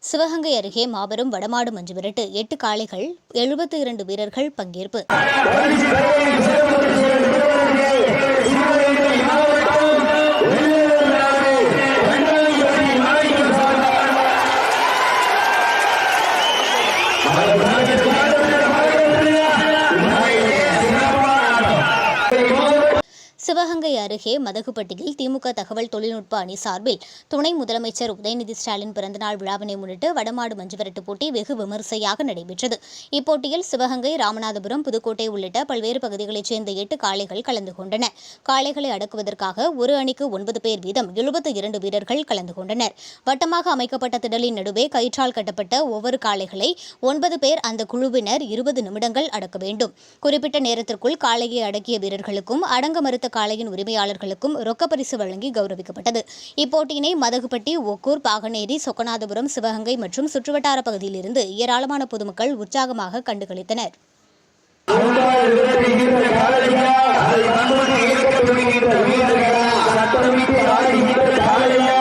சிவகங்கை அருகே மாபெரும் வடமாடு மஞ்சு விரட்டு 8 காளைகள் 72 வீரர்கள் பங்கேற்பு. சிவகங்கை அருகே மதகுப்பட்டியில் திமுக தகவல் தொழில்நுட்ப அணி சார்பில் துணை முதலமைச்சர் உதயநிதி ஸ்டாலின் பிறந்தநாள் விழாவினை முன்னிட்டு வடமாடு மஞ்சுவிரட்டு போட்டி வெகு விமரிசையாக நடைபெற்றது. இப்போட்டியில் சிவகங்கை, ராமநாதபுரம், புதுக்கோட்டை உள்ளிட்ட பல்வேறு பகுதிகளைச் சேர்ந்த 8 காளைகள் கலந்து கொண்டன. காளைகளை அடக்குவதற்காக ஒரு அணிக்கு 9 பேர் வீதம் 72 வீரர்கள் கலந்து கொண்டனர். வட்டமாக அமைக்கப்பட்ட திடலின் நடுவே கயிற்றால் கட்டப்பட்ட ஒவ்வொரு காளைகளை 9 பேர் அந்த குழுவினர் 20 நிமிடங்கள் அடக்க வேண்டும். குறிப்பிட்ட நேரத்திற்குள் காளையை அடக்கிய வீரர்களுக்கும் அடங்க மறுத்த காளையின் உரிமையாளர்களுக்கும் ரொக்கப்பரிசு வழங்கி கௌரவிக்கப்பட்டது. இப்போட்டியினை மதகுப்பட்டி, ஒக்கூர், பாகனேரி, சொக்கநாதபுரம், சிவகங்கை மற்றும் சுற்றுவட்டார பகுதியில் இருந்து ஏராளமான பொதுமக்கள் உற்சாகமாக கண்டுகளித்தனர். வீரர்கள்